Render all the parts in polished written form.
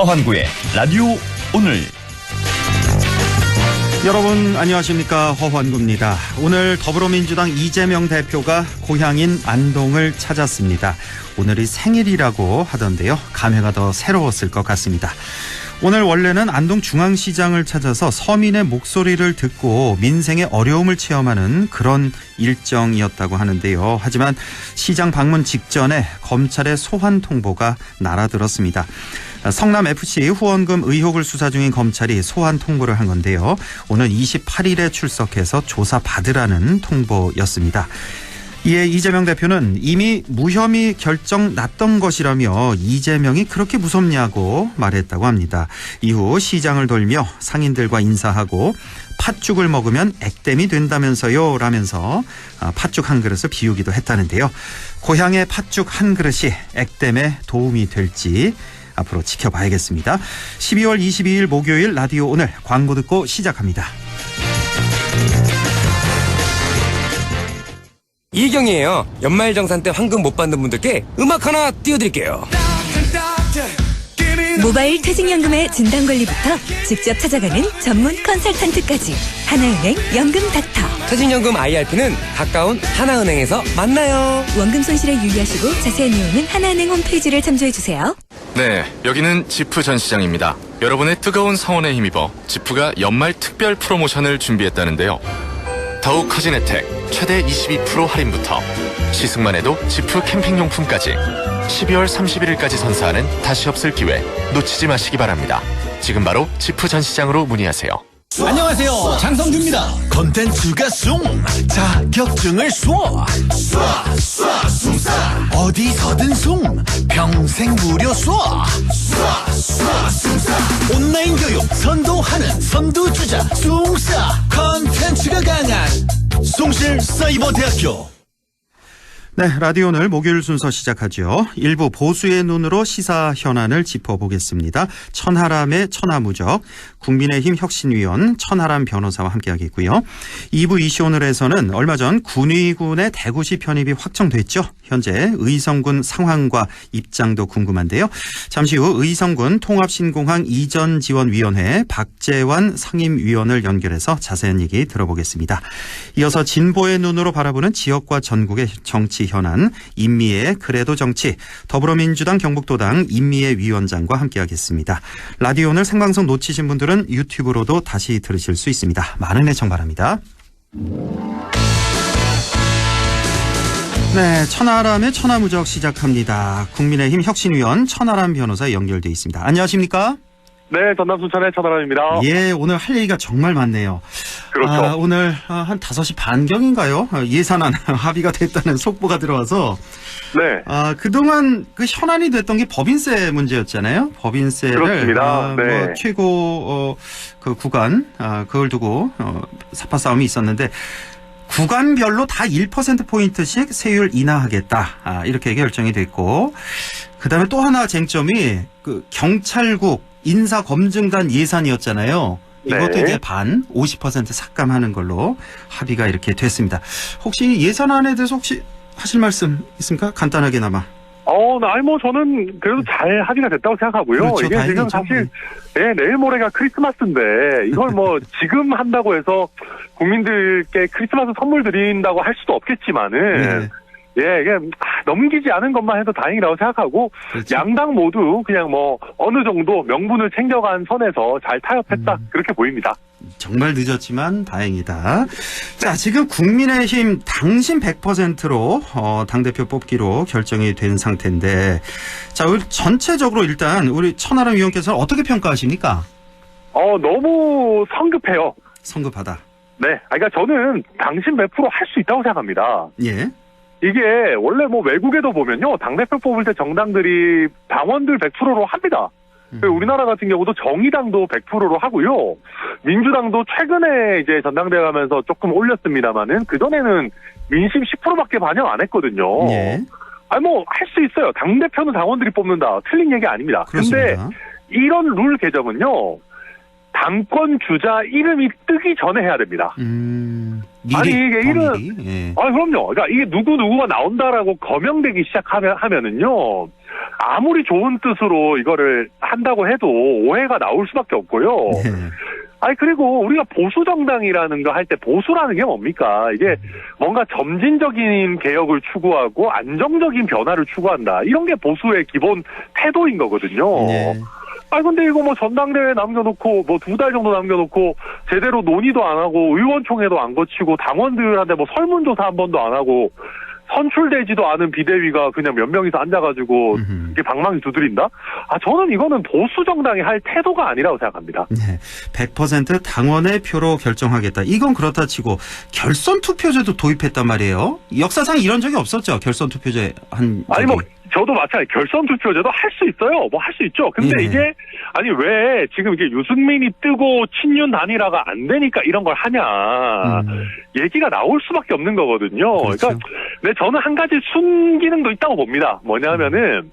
허환구의 라디오 오늘. 여러분 안녕하십니까, 허환구입니다. 오늘 더불어민주당 이재명 대표가 고향인 안동을 찾았습니다. 오늘이 생일이라고 하던데요, 감회가 더 새로웠을 것 같습니다. 오늘 원래는 안동중앙시장을 찾아서 서민의 목소리를 듣고 민생의 어려움을 체험하는 그런 일정이었다고 하는데요. 하지만 시장 방문 직전에 검찰의 소환 통보가 날아들었습니다. 성남FC 후원금 의혹을 수사 중인 검찰이 소환 통보를 한 건데요. 오늘 28일에 출석해서 조사받으라는 통보였습니다. 이에 이재명 대표는 이미 무혐의 결정 났던 것이라며 이재명이 그렇게 무섭냐고 말했다고 합니다. 이후 시장을 돌며 상인들과 인사하고 팥죽을 먹으면 액땜이 된다면서요 라면서 팥죽 한 그릇을 비우기도 했다는데요. 고향의 팥죽 한 그릇이 액땜에 도움이 될지 앞으로 지켜봐야겠습니다. 12월 22일 목요일 라디오 오늘, 광고 듣고 시작합니다. 이경이에요. 연말정산 때 황금 못 받는 분들께 음악 하나 띄워드릴게요. 모바일 퇴직연금의 진단관리부터 직접 찾아가는 전문 컨설턴트까지 하나은행 연금닥터. 퇴직연금 IRP는 가까운 하나은행에서 만나요. 원금 손실에 유의하시고 자세한 내용은 하나은행 홈페이지를 참조해주세요. 네, 여기는 지프 전시장입니다. 여러분의 뜨거운 성원에 힘입어 지프가 연말 특별 프로모션을 준비했다는데요. 더욱 커진 혜택, 최대 22% 할인부터 시승만 해도 지프 캠핑용품까지 12월 31일까지 선사하는 다시 없을 기회 놓치지 마시기 바랍니다. 지금 바로 지프 전시장으로 문의하세요. 안녕하세요, 장성주입니다. 콘텐츠가 숭, 자격증을 쏴 어디서든 숭, 평생 무료 쏴 온라인 교육 선도하는 선두주자 숭싸, 콘텐츠가 강한 숭실사이버대학교. 네, 라디오 오늘 목요일 순서 시작하죠. 일부 보수의 눈으로 시사 현안을 짚어보겠습니다. 천하람의 천하무적, 국민의힘 혁신위원 천하람 변호사와 함께하겠고요. 2부 이슈 오늘에서는 얼마 전 군위군의 대구시 편입이 확정됐죠. 현재 의성군 상황과 입장도 궁금한데요. 잠시 후 의성군 통합신공항 이전지원위원회 박재환 상임위원을 연결해서 자세한 얘기 들어보겠습니다. 이어서 진보의 눈으로 바라보는 지역과 전국의 정치 현안, 임미애 그래도 정치, 더불어민주당 경북도당 임미애 위원장과 함께하겠습니다. 라디오 오늘 생방송 놓치신 분들은 유튜브로도 다시 들으실 수 있습니다. 많은 애청 바랍니다. 네, 천하람의 천하무적 시작합니다. 국민의힘 혁신위원 천하람 변호사 연결돼 있습니다. 안녕하십니까? 네, 전남 순천의 천하람입니다. 예, 오늘 할 얘기가 정말 많네요. 그렇죠. 오늘 한 5시 반경인가요? 예산안 합의가 됐다는 속보가 들어와서. 네. 그동안 그 현안이 됐던 게 법인세 문제였잖아요. 법인세를. 그렇습니다. 네. 뭐 최고 그 구간 그걸 두고 사파 싸움이 있었는데, 구간별로 다 1%포인트씩 세율 인하하겠다. 이렇게 결정이 됐고, 그다음에 또 하나 쟁점이 그 경찰국 인사검증단 예산이었잖아요. 이것도 네. 이제 반 50% 삭감하는 걸로 합의가 이렇게 됐습니다. 혹시 예산안에 대해서 혹시 하실 말씀 있습니까? 간단하게나마. 저는 그래도 잘 합의가 됐다고 생각하고요. 그렇죠, 이게 지금 사실, 네, 내일 모레가 크리스마스인데, 이걸 뭐 지금 한다고 해서 국민들께 크리스마스 선물 드린다고 할 수도 없겠지만은, 네. 예, 이게 넘기지 않은 것만 해도 다행이라고 생각하고, 그렇죠. 양당 모두 그냥 뭐 어느 정도 명분을 챙겨간 선에서 잘 타협했다, 그렇게 보입니다. 정말 늦었지만 다행이다. 자, 지금 국민의힘 당신 100%로 당대표 뽑기로 결정이 된 상태인데, 자, 우리 전체적으로 일단 우리 천하람 위원께서는 어떻게 평가하십니까? 너무 성급해요. 성급하다. 네, 그러니까 저는 당신 100% 할 수 있다고 생각합니다. 예. 이게 원래 뭐 외국에도 보면요, 당대표 뽑을 때 정당들이 당원들 100%로 합니다. 우리나라 같은 경우도 정의당도 100%로 하고요. 민주당도 최근에 이제 전당대회 가면서 조금 올렸습니다만은 그전에는 민심 10%밖에 반영 안 했거든요. 예. 뭐 할 수 있어요. 당대표는 당원들이 뽑는다. 틀린 얘기 아닙니다. 그렇습니다. 근데 이런 룰 개정은요, 당권 주자 이름이 뜨기 전에 해야 됩니다. 미리, 아니 이게 이름, 예. 그럼요. 그러니까 이게 누구가 나온다라고 거명되기 시작하면은요, 아무리 좋은 뜻으로 이거를 한다고 해도 오해가 나올 수밖에 없고요. 네. 아니 그리고 우리가 보수 정당이라는 거 할 때 보수라는 게 뭡니까? 이게 뭔가 점진적인 개혁을 추구하고 안정적인 변화를 추구한다. 이런 게 보수의 기본 태도인 거거든요. 네. 아니 근데 이거 뭐 전당대회 남겨놓고 뭐 2달 정도 남겨놓고 제대로 논의도 안 하고 의원총회도 안 거치고 당원들한테 뭐 설문조사 한 번도 안 하고 선출되지도 않은 비대위가 그냥 몇 명이서 앉아가지고 이게 방망이 두드린다? 저는 이거는 보수 정당이 할 태도가 아니라고 생각합니다. 네. 100% 당원의 표로 결정하겠다. 이건 그렇다 치고 결선 투표제도 도입했단 말이에요. 역사상 이런 적이 없었죠. 결선 투표제 한 적이. 아니 뭐 저도 마찬가지 결선 투표제도 할 수 있어요. 뭐 할 수 있죠. 근데 예. 이게 아니 왜 지금 이게 유승민이 뜨고 친윤 단일화가 안 되니까 이런 걸 하냐 얘기가 나올 수밖에 없는 거거든요. 그렇죠. 그러니까 근데 저는 한 가지 순기능도 있다고 봅니다. 뭐냐면은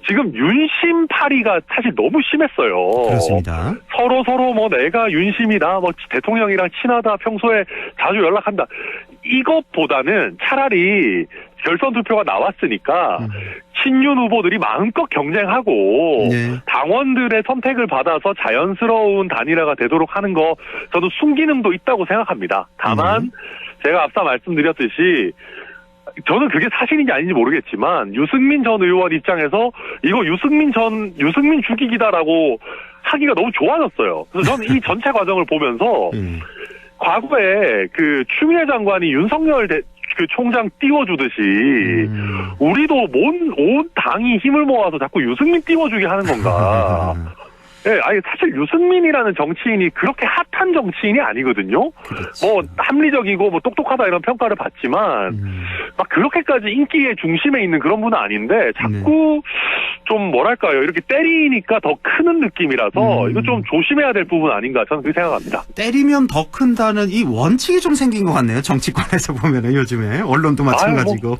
지금 윤심파리가 사실 너무 심했어요. 그렇습니다. 서로 뭐 내가 윤심이다, 뭐 대통령이랑 친하다, 평소에 자주 연락한다. 이것보다는 차라리 결선 투표가 나왔으니까 친윤 후보들이 마음껏 경쟁하고 네. 당원들의 선택을 받아서 자연스러운 단일화가 되도록 하는 거 저도 순기능도 있다고 생각합니다. 다만 제가 앞서 말씀드렸듯이 저는 그게 사실인지 아닌지 모르겠지만 유승민 전 의원 입장에서 이거 유승민 죽이기다라고 하기가 너무 좋아졌어요. 그래서 저는 이 전체 과정을 보면서 과거에 그 추미애 장관이 윤석열 그 총장 띄워주듯이 우리도 온 당이 힘을 모아서 자꾸 유승민 띄워주게 하는 건가? 예, 아니 사실 유승민이라는 정치인이 그렇게 핫한 정치인이 아니거든요. 그렇죠. 뭐 합리적이고 뭐 똑똑하다 이런 평가를 받지만 막 그렇게까지 인기의 중심에 있는 그런 분은 아닌데 자꾸 좀 뭐랄까요 이렇게 때리니까 더 크는 느낌이라서 이거 좀 조심해야 될 부분 아닌가 저는 그렇게 생각합니다. 때리면 더 큰다는 이 원칙이 좀 생긴 것 같네요. 정치권에서 보면은 요즘에 언론도 마찬가지고.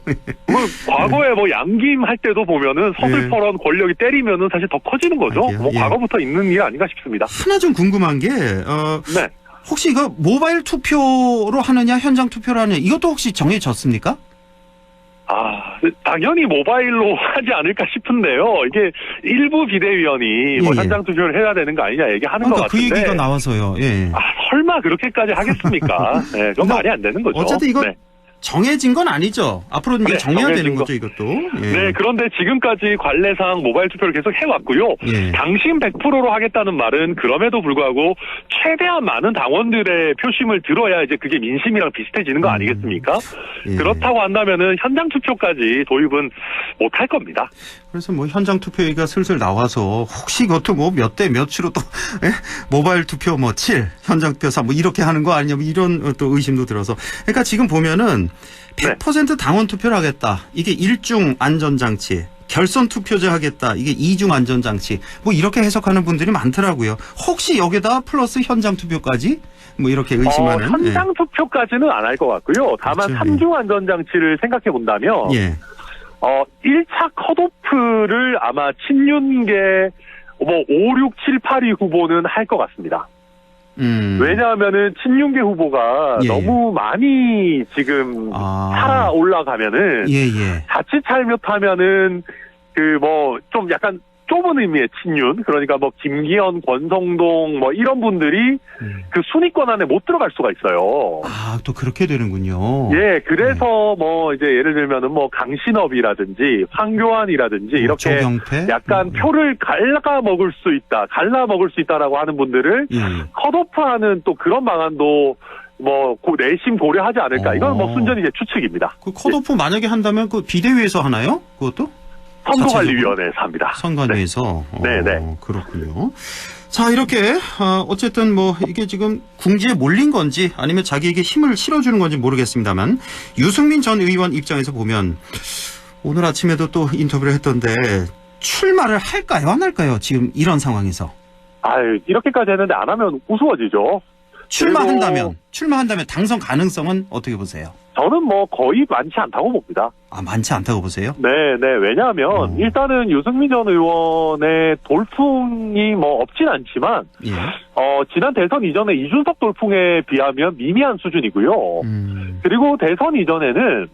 과거에 뭐 양김 할 때도 보면은 서슬퍼런 권력이 때리면은 사실 더 커지는 거죠. 아니요. 뭐 과거부터 있는 일 아닌가 싶습니다. 하나 좀 궁금한 게 네. 혹시 이거 모바일 투표로 하느냐 현장 투표로 하느냐 이것도 혹시 정해졌습니까? 당연히 모바일로 하지 않을까 싶은데요. 이게 일부 비대위원이 뭐 예. 현장 투표를 해야 되는 거 아니냐 얘기하는 것 그러니까 그 같은데. 얘기가 나와서요. 예. 설마 그렇게까지 하겠습니까? 네, 그건 그러니까 말이 안 되는 거죠. 어쨌든 이거 네. 정해진 건 아니죠. 앞으로 이제 네, 정해야 정해진 되는 거. 거죠, 이것도. 예. 네, 그런데 지금까지 관례상 모바일 투표를 계속 해왔고요. 예. 당신 100%로 하겠다는 말은 그럼에도 불구하고 최대한 많은 당원들의 표심을 들어야 이제 그게 민심이랑 비슷해지는 거 아니겠습니까? 예. 그렇다고 한다면은 현장 투표까지 도입은 못할 겁니다. 그래서 뭐 현장 투표 얘기가 슬슬 나와서 혹시 이것도 뭐 몇 대 몇으로 또 모바일 투표 뭐 7, 현장 투표 4 뭐 이렇게 하는 거 아니냐 뭐 이런 또 의심도 들어서. 그러니까 지금 보면은 100% 당원 투표를 하겠다. 이게 1중 안전장치. 결선 투표제 하겠다. 이게 2중 안전장치. 뭐 이렇게 해석하는 분들이 많더라고요. 혹시 여기다 플러스 현장 투표까지? 뭐 이렇게 의심하는. 현장 투표까지는 안 할 것 같고요. 다만 그렇죠. 3중 안전장치를 생각해 본다면 예. 1차 컷오프를 아마 친윤계 뭐 5, 6, 7, 8위 후보는 할 것 같습니다. 왜냐하면은 친윤계 후보가 예. 너무 많이 지금 살아 올라가면은 예. 자칫 잘못하면은 그 뭐 좀 약간 좁은 의미의 친윤 그러니까 뭐 김기현, 권성동 뭐 이런 분들이 그 순위권 안에 못 들어갈 수가 있어요. 또 그렇게 되는군요. 예, 그래서 뭐 이제 예를 들면은 뭐 강신업이라든지 황교안이라든지 이렇게 조경태? 약간 표를 갈라 먹을 수 있다라고 하는 분들을 예. 컷오프하는 또 그런 방안도 뭐 내심 고려하지 않을까. 이건 뭐 순전히 이제 추측입니다. 그 컷오프 만약에 한다면 그 비대위에서 하나요? 그것도? 선거관리위원회에서 합니다. 선관위에서. 네. 그렇군요. 자, 이렇게 어쨌든 뭐 이게 지금 궁지에 몰린 건지 아니면 자기에게 힘을 실어주는 건지 모르겠습니다만 유승민 전 의원 입장에서 보면 오늘 아침에도 또 인터뷰를 했던데 출마를 할까요? 안 할까요? 지금 이런 상황에서. 이렇게까지 했는데 안 하면 우스워지죠. 출마한다면 당선 가능성은 어떻게 보세요? 저는 뭐 거의 많지 않다고 봅니다. 많지 않다고 보세요? 네. 왜냐하면 일단은 유승민 전 의원의 돌풍이 뭐 없진 않지만 예. 지난 대선 이전에 이준석 돌풍에 비하면 미미한 수준이고요. 그리고 대선 이전에는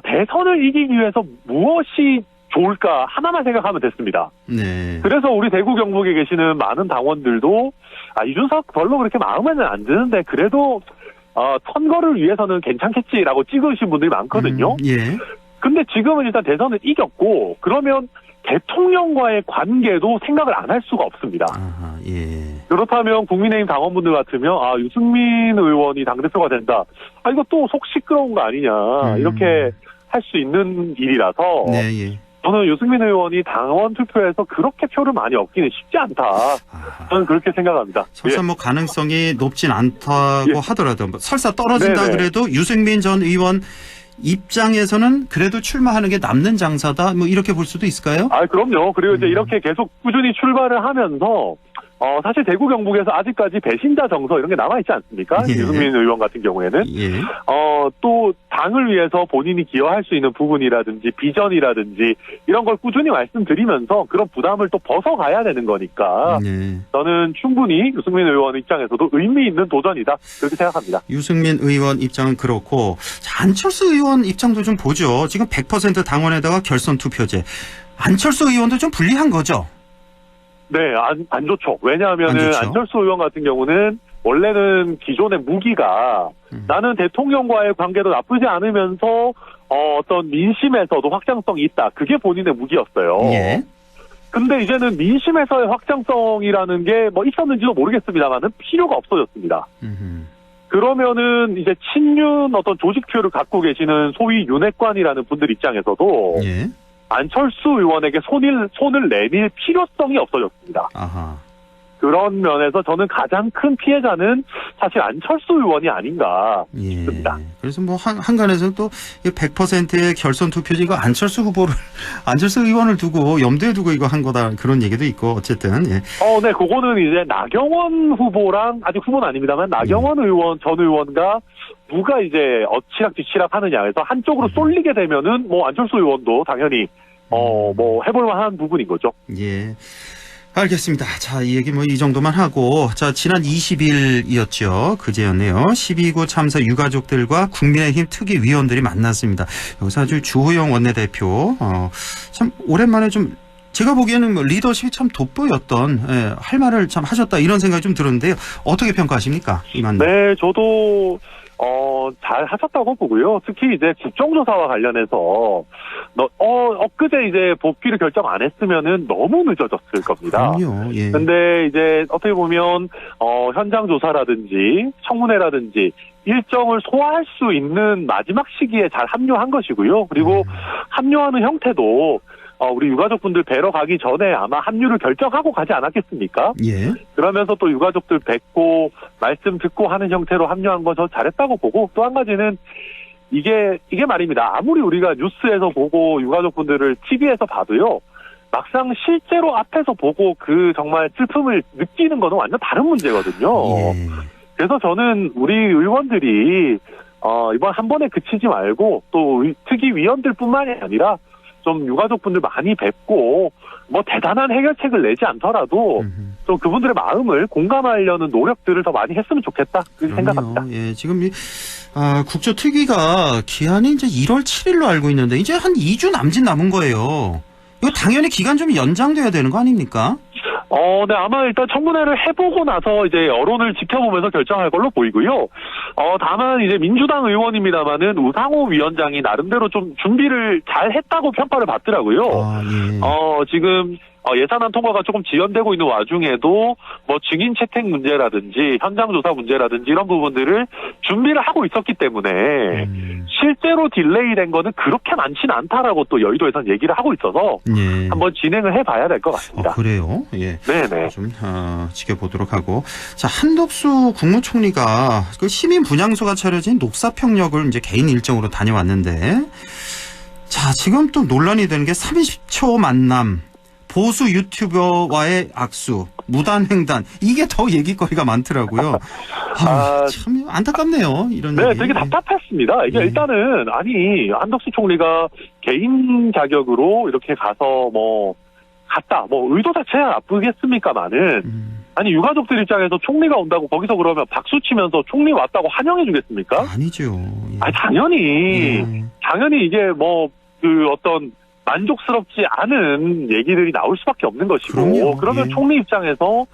대선을 이기기 위해서 무엇이 좋을까 하나만 생각하면 됐습니다. 네. 그래서 우리 대구 경북에 계시는 많은 당원들도 이준석 별로 그렇게 마음에는 안 드는데 그래도 선거를 위해서는 괜찮겠지라고 찍으신 분들이 많거든요. 예. 근데 지금은 일단 대선을 이겼고 그러면 대통령과의 관계도 생각을 안 할 수가 없습니다. 아하, 예. 그렇다면 국민의힘 당원분들 같으면 유승민 의원이 당대표가 된다. 이거 또 속 시끄러운 거 아니냐. 이렇게 할 수 있는 일이라서 네, 예. 저는 유승민 의원이 당원 투표에서 그렇게 표를 많이 얻기는 쉽지 않다. 저는 그렇게 생각합니다. 설사 뭐 가능성이 높진 않다고 하더라도 설사 떨어진다 네네. 그래도 유승민 전 의원 입장에서는 그래도 출마하는 게 남는 장사다. 뭐 이렇게 볼 수도 있을까요? 그럼요. 그리고 이제 이렇게 계속 꾸준히 출발을 하면서 사실 대구 경북에서 아직까지 배신자 정서 이런 게 남아있지 않습니까? 예. 유승민 의원 같은 경우에는. 예. 또 당을 위해서 본인이 기여할 수 있는 부분이라든지 비전이라든지 이런 걸 꾸준히 말씀드리면서 그런 부담을 또 벗어가야 되는 거니까 네. 저는 충분히 유승민 의원 입장에서도 의미 있는 도전이다. 그렇게 생각합니다. 유승민 의원 입장은 그렇고 자, 안철수 의원 입장도 좀 보죠. 지금 100% 당원에다가 결선 투표제. 안철수 의원도 좀 불리한 거죠? 네, 안 좋죠. 왜냐하면은 안 좋죠. 안철수 의원 같은 경우는 원래는 기존의 무기가 나는 대통령과의 관계도 나쁘지 않으면서 어떤 민심에서도 확장성이 있다. 그게 본인의 무기였어요. 예. 근데 이제는 민심에서의 확장성이라는 게 뭐 있었는지도 모르겠습니다만은 필요가 없어졌습니다. 그러면은 이제 친윤 어떤 조직표를 갖고 계시는 소위 윤핵관이라는 분들 입장에서도 예. 안철수 의원에게 손을 내밀 필요성이 없어졌습니다. 아하. 그런 면에서 저는 가장 큰 피해자는 사실 안철수 의원이 아닌가 예. 싶습니다. 그래서 뭐 한간에서는 또 100%의 결선 투표제 이거 안철수 의원을 두고 염두에 두고 이거 한 거다 그런 얘기도 있고 어쨌든 예. 네, 그거는 이제 나경원 후보랑 아직 후보는 아닙니다만 나경원 의원 전 의원과 누가 이제 엎치락뒤치락 하느냐 해서 한쪽으로 쏠리게 되면은 뭐 안철수 의원도 당연히 뭐 해볼 만한 부분인 거죠. 예. 알겠습니다. 자, 이 얘기 뭐 이 정도만 하고, 자, 지난 20일이었죠. 그제였네요. 12구 참사 유가족들과 국민의힘 특위위원들이 만났습니다. 여기서 아주 주호영 원내대표, 참 오랜만에 좀 제가 보기에는 뭐 리더십이 참 돋보였던, 할 말을 참 하셨다 이런 생각이 좀 들었는데요. 어떻게 평가하십니까? 이 만남. 네, 저도 잘 하셨다고 보고요. 특히 이제 국정조사와 관련해서 엊그제 이제 복귀를 결정 안 했으면은 너무 늦어졌을 겁니다. 그럼요. 예. 근데 이제 어떻게 보면 현장 조사라든지 청문회라든지 일정을 소화할 수 있는 마지막 시기에 잘 합류한 것이고요. 그리고 합류하는 형태도 우리 유가족분들 뵈러 가기 전에 아마 합류를 결정하고 가지 않았겠습니까? 예. 그러면서 또 유가족들 뵙고 말씀 듣고 하는 형태로 합류한 건 저 잘했다고 보고 또 한 가지는 이게 말입니다. 아무리 우리가 뉴스에서 보고 유가족분들을 TV에서 봐도요. 막상 실제로 앞에서 보고 그 정말 슬픔을 느끼는 거는 완전 다른 문제거든요. 예. 그래서 저는 우리 의원들이 이번 한 번에 그치지 말고 또 특위위원들뿐만이 아니라 좀 유가족분들 많이 뵙고 뭐 대단한 해결책을 내지 않더라도 좀 그분들의 마음을 공감하려는 노력들을 더 많이 했으면 좋겠다 그렇게 생각합니다. 예, 지금 국조특위가 기한이 이제 1월 7일로 알고 있는데 이제 한 2주 남짓 남은 거예요. 이거 당연히 기간 좀 연장돼야 되는 거 아닙니까? 네, 아마 일단 청문회를 해보고 나서 이제 여론을 지켜보면서 결정할 걸로 보이고요. 다만 이제 민주당 의원입니다만은 우상호 위원장이 나름대로 좀 준비를 잘 했다고 평가를 받더라고요. 예. 지금 예산안 통과가 조금 지연되고 있는 와중에도 뭐 증인 채택 문제라든지 현장 조사 문제라든지 이런 부분들을 준비를 하고 있었기 때문에 실제로 딜레이된 거는 그렇게 많지는 않다라고 또 여의도에서는 얘기를 하고 있어서 예. 한번 진행을 해봐야 될 것 같습니다. 그래요? 예. 네네. 좀 지켜보도록 하고 자 한덕수 국무총리가 그 시민 분향소가 차려진 녹사평역을 이제 개인 일정으로 다녀왔는데 자 지금 또 논란이 되는 게 30초 만남. 보수 유튜버와의 악수, 무단횡단 이게 더 얘기거리가 많더라고요. 참 안타깝네요. 이런 네, 얘기. 되게 답답했습니다. 이게 일단은 한덕수 총리가 개인 자격으로 이렇게 가서 갔다. 의도 자체가 나쁘겠습니까만은 유가족들 입장에서 총리가 온다고 거기서 그러면 박수 치면서 총리 왔다고 환영해 주겠습니까? 아니죠. 예. 당연히 이게 어떤 만족스럽지 않은 얘기들이 나올 수밖에 없는 것이고 그럼요. 그러면 예. 총리 입장에서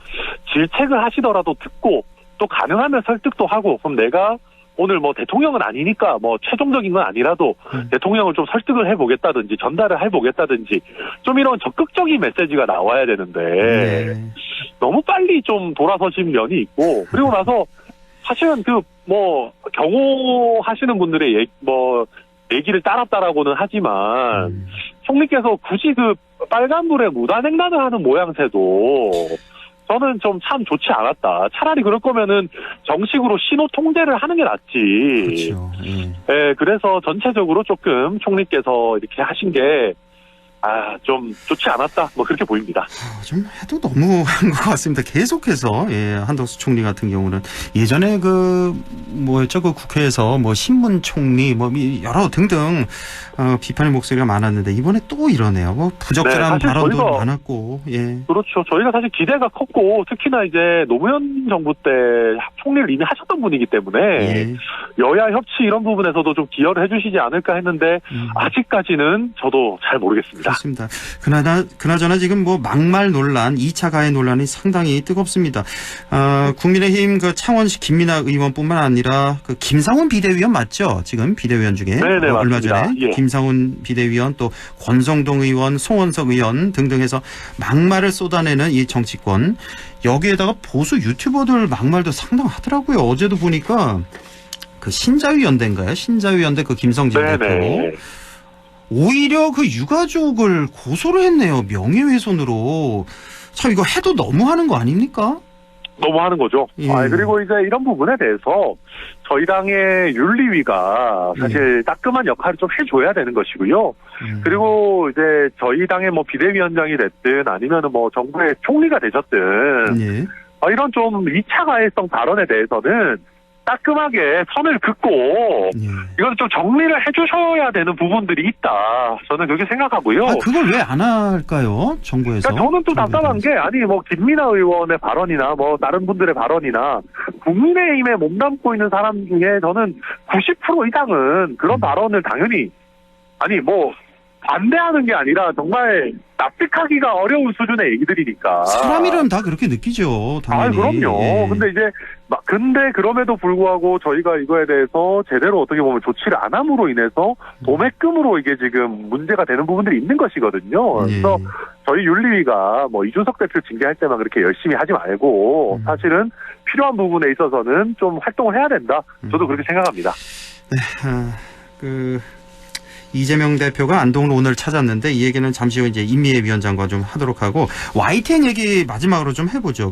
질책을 하시더라도 듣고 또 가능하면 설득도 하고 그럼 내가 오늘 뭐 대통령은 아니니까 뭐 최종적인 건 아니라도 대통령을 좀 설득을 해보겠다든지 전달을 해보겠다든지 좀 이런 적극적인 메시지가 나와야 되는데 네. 너무 빨리 좀 돌아서신 면이 있고 그리고 나서 사실은 그 뭐 경호하시는 분들의 얘기를 따랐다라고는 하지만 총리께서 굳이 그 빨간불에 무단횡단을 하는 모양새도 저는 좀 참 좋지 않았다. 차라리 그럴 거면은 정식으로 신호 통제를 하는 게 낫지. 그렇죠. 예. 예, 그래서 전체적으로 조금 총리께서 이렇게 하신 게 좀 좋지 않았다. 뭐 그렇게 보입니다. 좀 해도 너무한 것 같습니다. 계속해서 한덕수 총리 같은 경우는 예전에 그 국회에서 뭐 신문 총리 뭐 여러 등등 비판의 목소리가 많았는데 이번에 또 이러네요. 뭐 부적절한 네, 발언도 많았고. 예. 그렇죠. 저희가 사실 기대가 컸고 특히나 이제 노무현 정부 때 총리를 이미 하셨던 분이기 때문에 예. 여야 협치 이런 부분에서도 좀 기여를 해주시지 않을까 했는데 아직까지는 저도 잘 모르겠습니다. 그렇습니다. 그나저나 지금 뭐 막말 논란, 2차 가해 논란이 상당히 뜨겁습니다. 국민의힘 그 창원시 김민아 의원뿐만 아니라 그 김상훈 비대위원 맞죠? 지금 비대위원 중에 네네, 얼마 맞습니다. 전에 예. 김상훈 비대위원 또 권성동 의원, 송원석 의원 등등 해서 막말을 쏟아내는 이 정치권 여기에다가 보수 유튜버들 막말도 상당하더라고요. 어제도 보니까 그 신자유연대인가요? 신자유연대 그 김성진 네네. 대표 오히려 그 유가족을 고소를 했네요. 명예훼손으로. 참 이거 해도 너무하는 거 아닙니까? 너무 하는 거죠. 예. 그리고 이제 이런 부분에 대해서 저희 당의 윤리위가 사실 따끔한 역할을 좀 해줘야 되는 것이고요. 그리고 이제 저희 당의 뭐 비대위원장이 됐든 아니면은 뭐 정부의 총리가 되셨든 예. 이런 좀 2차 가해성 발언에 대해서는 따끔하게 선을 긋고 예. 이건 좀 정리를 해주셔야 되는 부분들이 있다. 저는 그렇게 생각하고요. 그걸 왜 안 할까요? 정부에서. 그러니까 저는 또 답답한 게 아니 뭐 김민아 의원의 발언이나 뭐 다른 분들의 발언이나 국민의힘에 몸담고 있는 사람 중에 저는 90% 이상은 그런 발언을 당연히 아니 뭐 반대하는 게 아니라 정말 납득하기가 어려운 수준의 얘기들이니까. 사람이라면 다 그렇게 느끼죠. 당연히. 그럼요. 예. 근데 그럼에도 불구하고 저희가 이거에 대해서 제대로 어떻게 보면 조치를 안 함으로 인해서 도매금으로 이게 지금 문제가 되는 부분들이 있는 것이거든요. 그래서 저희 윤리위가 뭐 이준석 대표 징계할 때만 그렇게 열심히 하지 말고 사실은 필요한 부분에 있어서는 좀 활동을 해야 된다. 저도 그렇게 생각합니다. 네, 이재명 대표가 안동을 오늘 찾았는데 이 얘기는 잠시 후 이제 임미애 위원장과 좀 하도록 하고 YTN 얘기 마지막으로 좀 해보죠.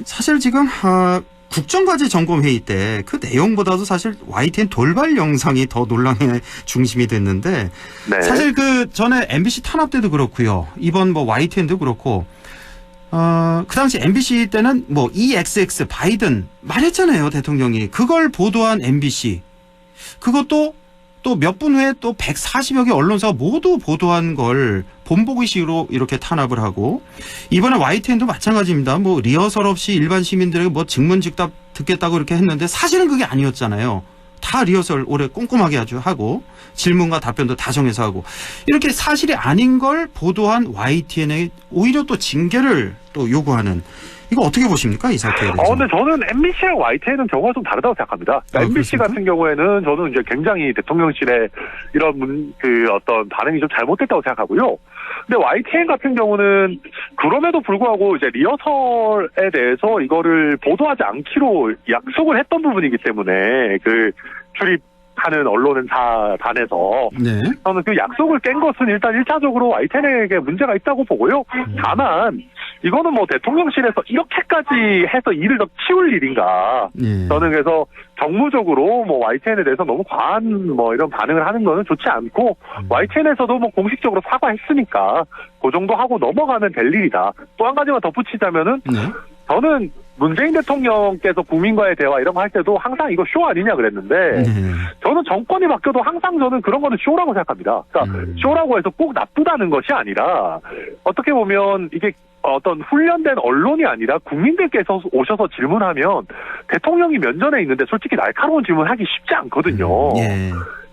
사실 지금 국정과제 점검회의 때 그 내용보다도 사실 YTN 돌발 영상이 더 논란의 중심이 됐는데 네. 사실 그 전에 MBC 탄압 때도 그렇고요. 이번 뭐 YTN도 그렇고 그 당시 MBC 때는 뭐 EXX 바이든 말했잖아요. 대통령이. 그걸 보도한 MBC. 그것도 또 몇 분 후에 또 140여 개 언론사가 모두 보도한 걸 본보기식으로 이렇게 탄압을 하고 이번에 YTN도 마찬가지입니다. 뭐 리허설 없이 일반 시민들에게 뭐 증문즉답 듣겠다고 이렇게 했는데 사실은 그게 아니었잖아요. 다 리허설 오래 꼼꼼하게 아주 하고 질문과 답변도 다 정해서 하고 이렇게 사실이 아닌 걸 보도한 YTN에 오히려 또 징계를 또 요구하는 이거 어떻게 보십니까? 이 사태에 대해서. 근데 저는 MBC랑 YTN은 경우가 좀 다르다고 생각합니다. MBC 그렇습니까? 같은 경우에는 저는 이제 굉장히 대통령실의 이런 어떤 반응이 좀 잘못됐다고 생각하고요. 근데 YTN 같은 경우는 그럼에도 불구하고 이제 리허설에 대해서 이거를 보도하지 않기로 약속을 했던 부분이기 때문에 출입하는 언론사단에서 네. 저는 그 약속을 깬 것은 일단 1차적으로 YTN에게 문제가 있다고 보고요. 다만 이거는 뭐 대통령실에서 이렇게까지 해서 일을 더 치울 일인가. 네. 저는 그래서 정무적으로 뭐 YTN에 대해서 너무 과한 뭐 이런 반응을 하는 거는 좋지 않고 YTN에서도 뭐 공식적으로 사과했으니까 그 정도 하고 넘어가면 될 일이다. 또 한 가지만 덧붙이자면은 네. 저는 문재인 대통령께서 국민과의 대화 이런 거 할 때도 항상 이거 쇼 아니냐 그랬는데 네. 저는 정권이 바뀌어도 항상 저는 그런 거는 쇼라고 생각합니다. 그러니까 쇼라고 해서 꼭 나쁘다는 것이 아니라 어떻게 보면 이게 어떤 훈련된 언론이 아니라 국민들께서 오셔서 질문하면 대통령이 면전에 있는데 솔직히 날카로운 질문하기 쉽지 않거든요. 예.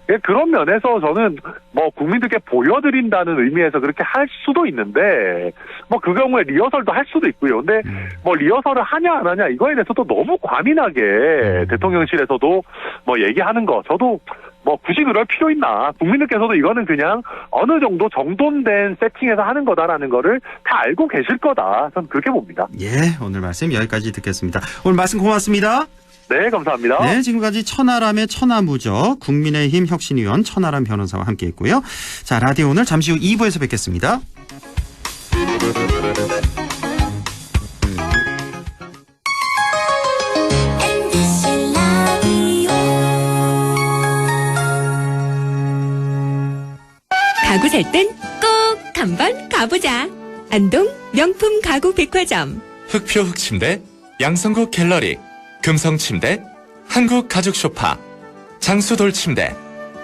예, 그런 면에서 저는 뭐 국민들께 보여드린다는 의미에서 그렇게 할 수도 있는데 뭐 그 경우에 리허설도 할 수도 있고요. 근데 뭐 리허설을 하냐 안 하냐 이거에 대해서도 너무 과민하게 대통령실에서도 뭐 얘기하는 거 저도 뭐 굳이 그럴 필요 있나. 국민들께서도 이거는 그냥 어느 정도 정돈된 세팅에서 하는 거다라는 거를 다 알고 계실 거다. 저는 그렇게 봅니다. 예, 오늘 말씀 여기까지 듣겠습니다. 오늘 말씀 고맙습니다. 네, 감사합니다. 네, 지금까지 천하람의 천하무적 국민의힘 혁신위원 천하람 변호사와 함께했고요. 자, 라디오 오늘 잠시 후 2부에서 뵙겠습니다. 가구 살 땐 꼭 한번 가보자. 안동 명품 가구 백화점. 흑표 흑침대, 양성국 갤러리, 금성침대, 한국가죽소파, 장수돌침대.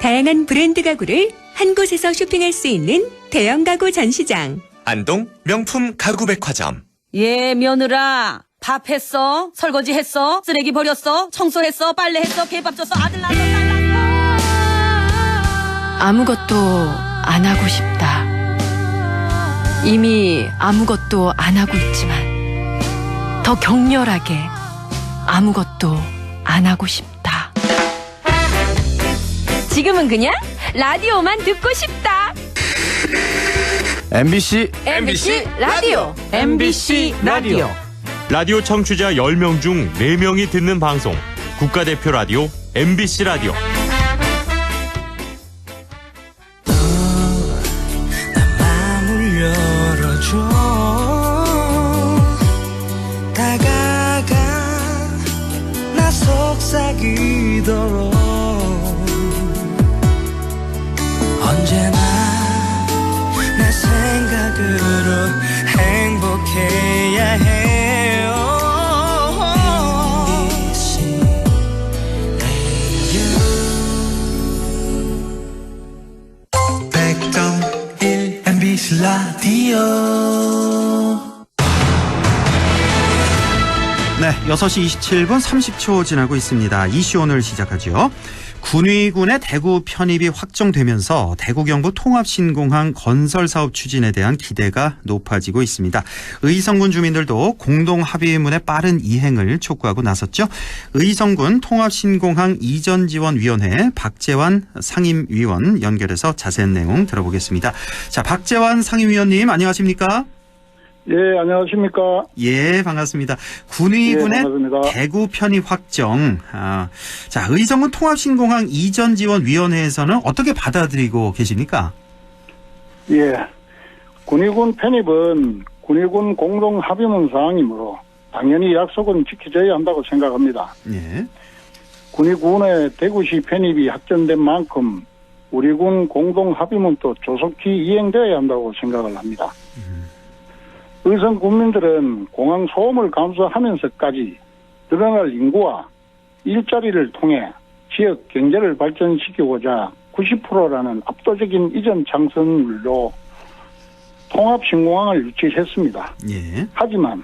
다양한 브랜드 가구를 한 곳에서 쇼핑할 수 있는 대형 가구 전시장. 안동 명품 가구백화점. 예, 며느라. 밥 했어? 설거지 했어? 쓰레기 버렸어? 청소했어? 빨래했어? 개밥 줬어? 아들 낳았어? 딸 낳았어? 아무것도 안 하고 싶다. 이미 아무것도 안 하고 있지만 더 격렬하게 아무것도 안 하고 싶다. 지금은 그냥 라디오만 듣고 싶다. MBC 라디오. MBC 라디오. 라디오 청취자 10명 중 4명이 듣는 방송. 국가대표 라디오 MBC 라디오. 다가가 나 속삭이도록 언제나 내 생각으로 행복해야 해요. MBC 라디오. 네, 6시 27분 30초 지나고 있습니다. 이슈 오늘 시작하죠. 군위군의 대구 편입이 확정되면서 대구 경부 통합신공항 건설 사업 추진에 대한 기대가 높아지고 있습니다. 의성군 주민들도 공동 합의문의 빠른 이행을 촉구하고 나섰죠. 의성군 통합신공항 이전지원위원회 박재환 상임위원 연결해서 자세한 내용 들어보겠습니다. 자, 박재환 상임위원님 안녕하십니까? 예, 안녕하십니까? 예, 반갑습니다. 군위군의 대구 편입 확정. 자, 의성군 통합신공항 이전지원위원회에서는 어떻게 받아들이고 계십니까? 예, 군위군 편입은 군위군 공동 합의문 사항이므로 당연히 약속은 지켜져야 한다고 생각합니다. 예. 군위군의 대구시 편입이 확정된 만큼 우리 군 공동 합의문도 조속히 이행되어야 한다고 생각을 합니다. 의성 국민들은 공항 소음을 감소하면서까지 늘어날 인구와 일자리를 통해 지역 경제를 발전시키고자 90%라는 압도적인 이전 창설률로 통합신공항을 유치했습니다. 예. 하지만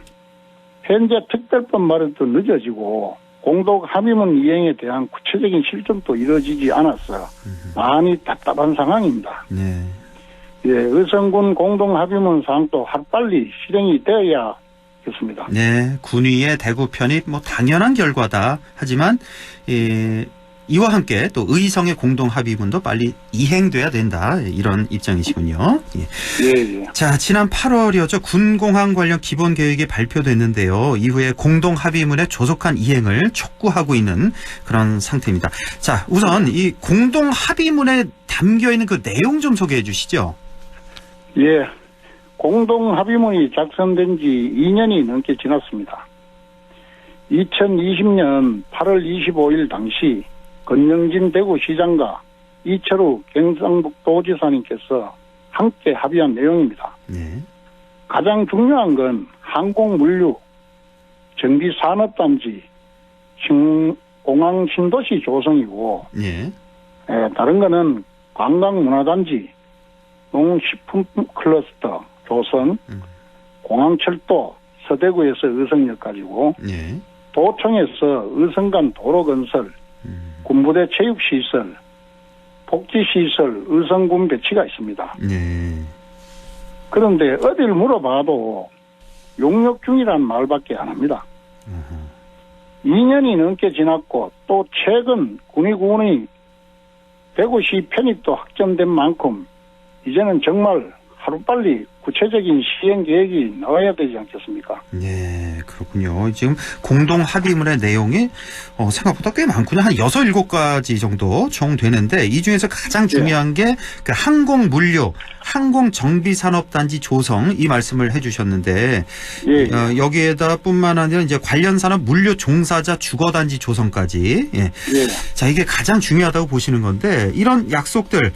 현재 특별법 마련도 늦어지고 공동 합의문 이행에 대한 구체적인 실천도 이루어지지 않아서 많이 답답한 상황입니다. 네. 예, 의성군 공동 합의문 사항도 하루빨리 실행이 되어야겠습니다. 네, 군위의 대구 편입 뭐 당연한 결과다. 하지만 이와 함께 또 의성의 공동 합의문도 빨리 이행돼야 된다. 이런 입장이시군요. 예. 예, 예. 자, 지난 8월이었죠. 군공항 관련 기본 계획이 발표됐는데요. 이후에 공동 합의문의 조속한 이행을 촉구하고 있는 그런 상태입니다. 자, 우선 이 공동 합의문에 담겨 있는 그 내용 좀 소개해 주시죠. 예, 공동 합의문이 작성된 지 2년이 넘게 지났습니다. 2020년 8월 25일 당시 권영진 대구시장과 이철우 경상북도지사님께서 함께 합의한 내용입니다. 네. 가장 중요한 건 항공물류, 정비산업단지, 공항 신도시 조성이고 네. 다른 거는 관광문화단지, 농식품 클러스터 조성, 공항철도 서대구에서 의성역까지고 네. 도청에서 의성 간 도로 건설, 군부대 체육시설, 복지시설, 의성군 배치가 있습니다. 네. 그런데 어딜 물어봐도 용역 중이라는 말밖에 안 합니다. 2년이 넘게 지났고 또 최근 군의군이 대구시 편입도 확정된 만큼 이제는 정말 하루빨리 구체적인 시행 계획이 나와야 되지 않겠습니까? 네, 그렇군요. 지금 공동 합의문의 내용이 생각보다 꽤 많군요. 한 6, 7가지 정도 총 되는데 이 중에서 가장 중요한 게 그 항공물류, 항공정비산업단지 조성 이 말씀을 해주셨는데 여기에다 뿐만 아니라 이제 관련 산업 물류 종사자 주거단지 조성까지. 예. 자, 이게 가장 중요하다고 보시는 건데 이런 약속들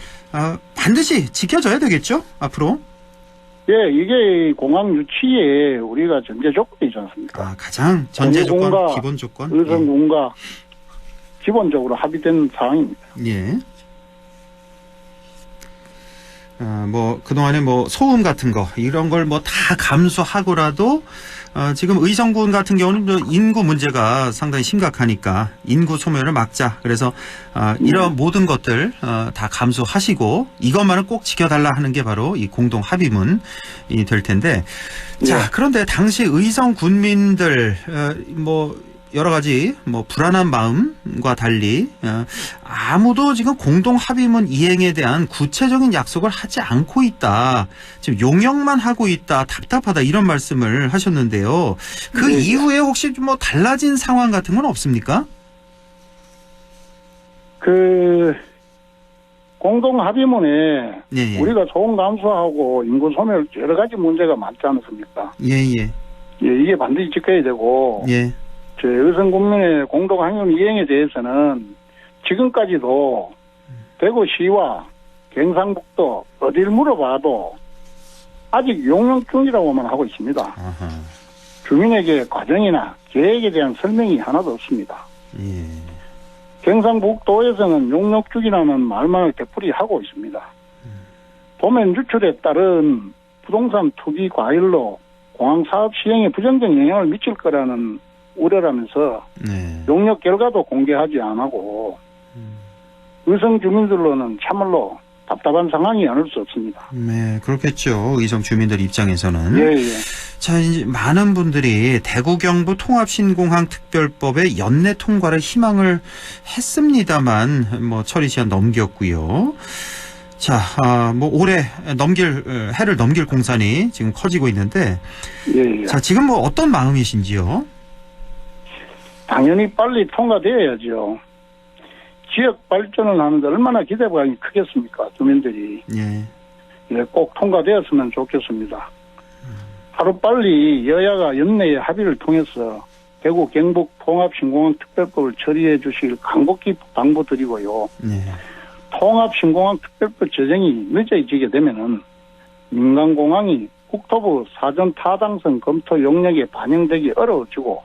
반드시 지켜져야 되겠죠? 앞으로? 예, 이게 공항 유치에 우리가 전제 조건이지 않습니까? 가장 전제 조건, 기본 조건. 의성군과 기본적으로 합의된 사항입니다. 예. 뭐 그동안에 뭐 소음 같은 거 이런 걸 뭐 다 감수하고라도 지금 의성군 같은 경우는 인구 문제가 상당히 심각하니까 인구 소멸을 막자. 그래서 이런 모든 것들 다 감수하시고 이것만은 꼭 지켜달라 하는 게 바로 이 공동 합의문이 될 텐데. 자, 그런데 당시 의성 군민들 뭐 여러 가지 뭐 불안한 마음과 달리 아무도 지금 공동 합의문 이행에 대한 구체적인 약속을 하지 않고 있다. 지금 용역만 하고 있다. 답답하다. 이런 말씀을 하셨는데요. 그 이후에 혹시 뭐 달라진 상황 같은 건 없습니까? 그 공동 합의문에 우리가 소음 감수하고 인구 소멸 여러 가지 문제가 많지 않습니까? 예, 이게 반드시 지켜야 되고. 의성군민의 공동 합의문 이행에 대해서는 지금까지도 대구시와 경상북도 어딜 물어봐도 아직 용역 중이라고만 하고 있습니다. 주민에게 과정이나 계획에 대한 설명이 하나도 없습니다. 경상북도에서는 용역 중이라는 말만을 되풀이하고 있습니다. 도면 유출에 따른 부동산 투기 과열로 공항 사업 시행에 부정적 영향을 미칠 거라는 우려라면서 용역 결과도 공개하지 않고 의성 주민들로는 참으로 답답한 상황이 아닐 수 없습니다. 네, 그렇겠죠. 의성 주민들 입장에서는. 자, 이제 많은 분들이 대구 경부 통합신공항 특별법의 연내 통과를 희망을 했습니다만 뭐 처리 시한 넘겼고요. 자, 뭐 올해 해를 넘길 공산이 지금 커지고 있는데 자, 지금 뭐 어떤 마음이신지요? 당연히 빨리 통과되어야죠. 지역 발전을 하는데 얼마나 기대감이 크겠습니까, 주민들이. 꼭 통과되었으면 좋겠습니다. 하루빨리 여야가 연내에 합의를 통해서 대구 경북 통합신공항 특별법을 처리해 주실 간곡히 당부드리고요. 통합신공항 특별법 제정이 늦어지게 되면은 민간공항이 국토부 사전 타당성 검토 용역에 반영되기 어려워지고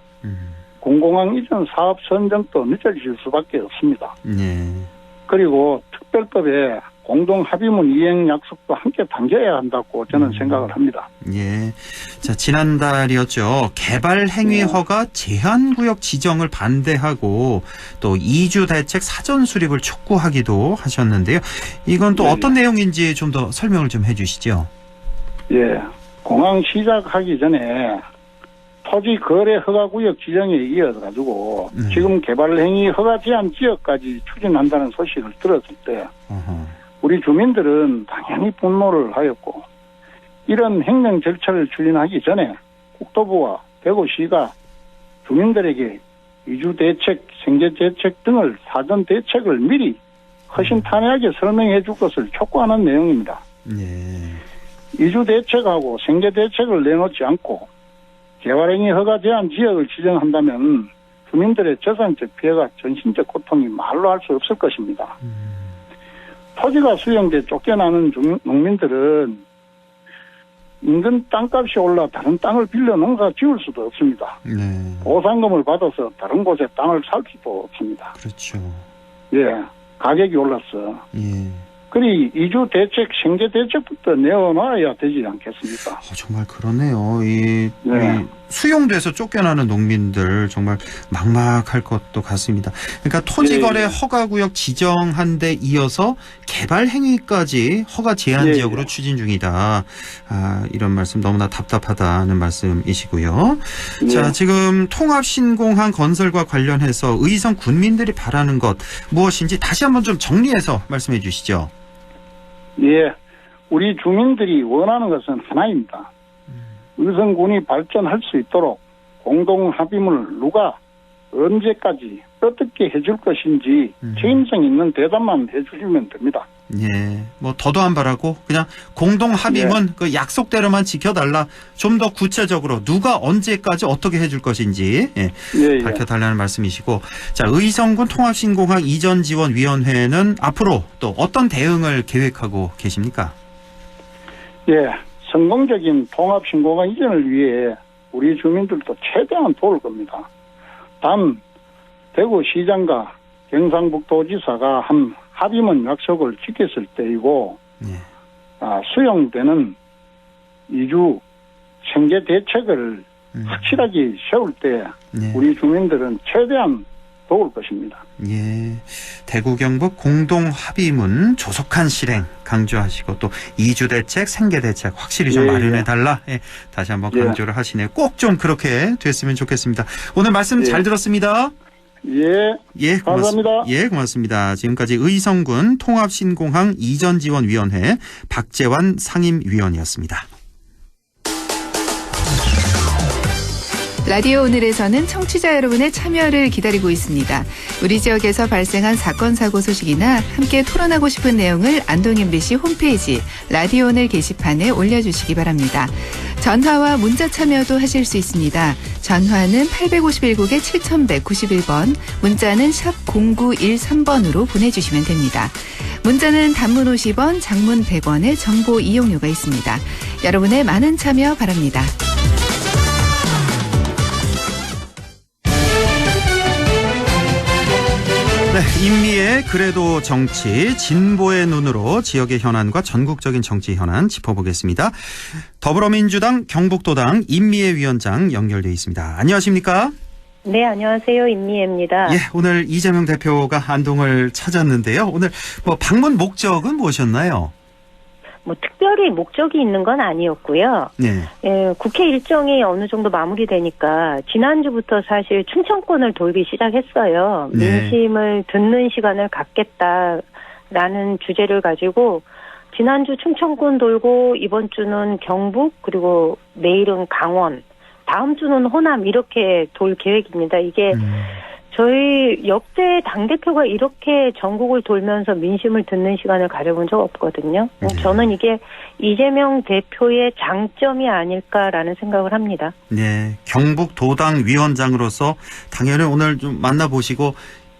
공공항 이전 사업 선정도 늦어질 수밖에 없습니다. 그리고 특별법에 공동 합의문 이행 약속도 함께 당겨야 한다고 저는 생각을 합니다. 자, 지난달이었죠. 개발 행위 허가 제한구역 지정을 반대하고 또 이주 대책 사전 수립을 촉구하기도 하셨는데요. 이건 또 어떤 내용인지 좀 더 설명을 좀 해주시죠. 공항 시작하기 전에 토지 거래 허가구역 지정에 이어가지고 지금 개발 행위 허가 제한 지역까지 추진한다는 소식을 들었을 때 우리 주민들은 당연히 분노를 하였고 이런 행정 절차를 추진하기 전에 국토부와 대구시가 주민들에게 이주 대책, 생계 대책 등을 사전 대책을 미리 허심탄회하게 설명해 줄 것을 촉구하는 내용입니다. 이주 대책하고 생계 대책을 내놓지 않고 개발행위 허가 제한 지역을 지정한다면 주민들의 재산적 피해가 전신적 고통이 말로 할 수 없을 것입니다. 토지가 수용돼 쫓겨나는 농민들은 인근 땅값이 올라 다른 땅을 빌려 농사 지을 수도 없습니다. 보상금을 받아서 다른 곳에 땅을 살 수도 없습니다. 그렇죠. 가격이 올랐어. 그리 이주 대책, 생계 대책부터 내어놔야 되지 않겠습니까? 정말 그러네요. 수용돼서 쫓겨나는 농민들 정말 막막할 것도 같습니다. 그러니까 토지거래 허가구역 지정한 데 이어서 개발 행위까지 허가 제한 지역으로 추진 중이다. 이런 말씀 너무나 답답하다는 말씀이시고요. 자, 지금 통합신공항 건설과 관련해서 의성 군민들이 바라는 것 무엇인지 다시 한번 좀 정리해서 말씀해 주시죠. 예, 우리 주민들이 원하는 것은 하나입니다. 의성군이 발전할 수 있도록 공동 합의문을 누가 언제까지 어떻게 해줄 것인지 책임성 있는 대답만 해주시면 됩니다. 예, 뭐 더도 안 바라고 그냥 공동 합의문 그 약속대로만 지켜달라. 좀 더 구체적으로 누가 언제까지 어떻게 해줄 것인지 밝혀달라는 말씀이시고, 자, 의성군 통합신공항 이전지원위원회는 앞으로 또 어떤 대응을 계획하고 계십니까? 예, 성공적인 통합신공항 이전을 위해 우리 주민들도 최대한 도울 겁니다. 단 대구시장과 경상북도지사가 한 합의문 약속을 지켰을 때이고 수용되는 이주 생계 대책을 확실하게 세울 때 우리 주민들은 최대한 도울 것입니다. 예, 대구 경북 공동 합의문 조속한 실행 강조하시고 또 이주 대책, 생계 대책 확실히 좀 마련해 달라. 다시 한번 강조를 하시네요. 꼭 좀 그렇게 됐으면 좋겠습니다. 오늘 말씀 잘 들었습니다. 예, 감사합니다. 예, 고맙습니다. 지금까지 의성군 통합신공항 이전지원위원회 박재환 상임위원이었습니다. 라디오 오늘에서는 청취자 여러분의 참여를 기다리고 있습니다. 우리 지역에서 발생한 사건 사고 소식이나 함께 토론하고 싶은 내용을 안동 MBC 홈페이지 라디오 오늘 게시판에 올려주시기 바랍니다. 전화와 문자 참여도 하실 수 있습니다. 전화는 851국에 7191번, 문자는 샵 0913번으로 보내주시면 됩니다. 문자는 단문 50원, 장문 100원의 정보 이용료가 있습니다. 여러분의 많은 참여 바랍니다. 네, 임미의 그래도 정치, 진보의 눈으로 지역의 현안과 전국적인 정치 현안 짚어보겠습니다. 더불어민주당 경북도당 임미애 위원장 연결돼 있습니다. 안녕하십니까? 네, 안녕하세요. 임미애입니다. 예, 오늘 이재명 대표가 안동을 찾았는데요. 오늘 방문 목적은 무엇이었나요? 특별히 목적이 있는 건 아니었고요. 예, 국회 일정이 어느 정도 마무리되니까 지난주부터 사실 충청권을 돌기 시작했어요. 민심을 듣는 시간을 갖겠다라는 주제를 가지고 지난주 충청권 돌고 이번 주는 경북 그리고 내일은 강원, 다음 주는 호남 이렇게 돌 계획입니다. 이게 저희 역대 당대표가 이렇게 전국을 돌면서 민심을 듣는 시간을 가져본 적 없거든요. 저는 이게 이재명 대표의 장점이 아닐까라는 생각을 합니다. 네, 경북 도당 위원장으로서 당연히 오늘 좀 만나보시고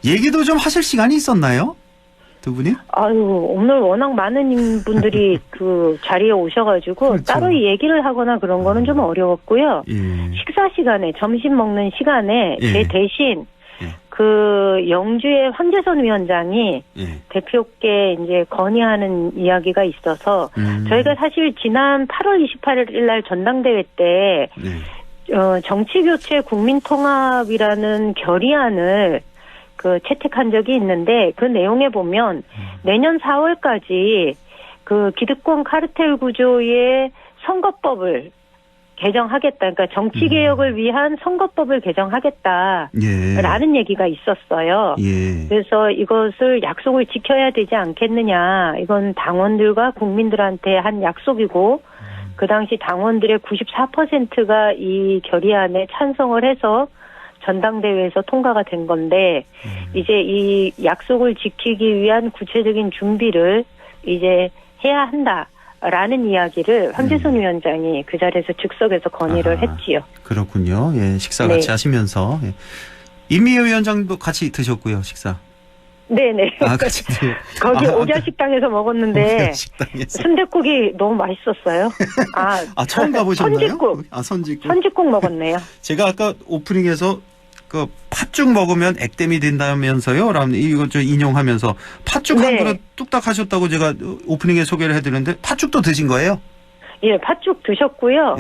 얘기도 좀 하실 시간이 있었나요? 두 분이? 오늘 워낙 많은 분들이 그 자리에 오셔가지고 따로 얘기를 하거나 그런 거는 좀 어려웠고요. 식사 시간에, 점심 먹는 시간에 제 대신 그 영주의 황재선 위원장이 대표께 이제 건의하는 이야기가 있어서 저희가 사실 지난 8월 28일 날 전당대회 때 정치교체 국민통합이라는 결의안을 채택한 적이 있는데 그 내용에 보면 내년 4월까지 그 기득권 카르텔 구조의 선거법을 개정하겠다. 그러니까 정치개혁을 위한 선거법을 개정하겠다라는 얘기가 있었어요. 그래서 이것을 약속을 지켜야 되지 않겠느냐. 이건 당원들과 국민들한테 한 약속이고 그 당시 당원들의 94%가 이 결의안에 찬성을 해서 전당대회에서 통과가 된 건데 이제 이 약속을 지키기 위한 구체적인 준비를 이제 해야 한다. 라는 이야기를 황재선 위원장이 그 자리에서 즉석에서 건의를 했지요. 그렇군요. 예, 식사 같이 하시면서. 임미애 위원장도 같이 드셨고요, 식사. 네네. 같이 거기 옥야식당에서 먹었는데 순댓국이 너무 맛있었어요. 처음 가보셨나요? 선짓국. 선짓국 먹었네요. 제가 아까 오프닝에서 그 팥죽 먹으면 액땜이 된다면서요? 라는 이거 저 인용하면서 팥죽 한 그릇 뚝딱 하셨다고 제가 오프닝에 소개를 해드렸는데 팥죽도 드신 거예요? 예, 팥죽 드셨고요.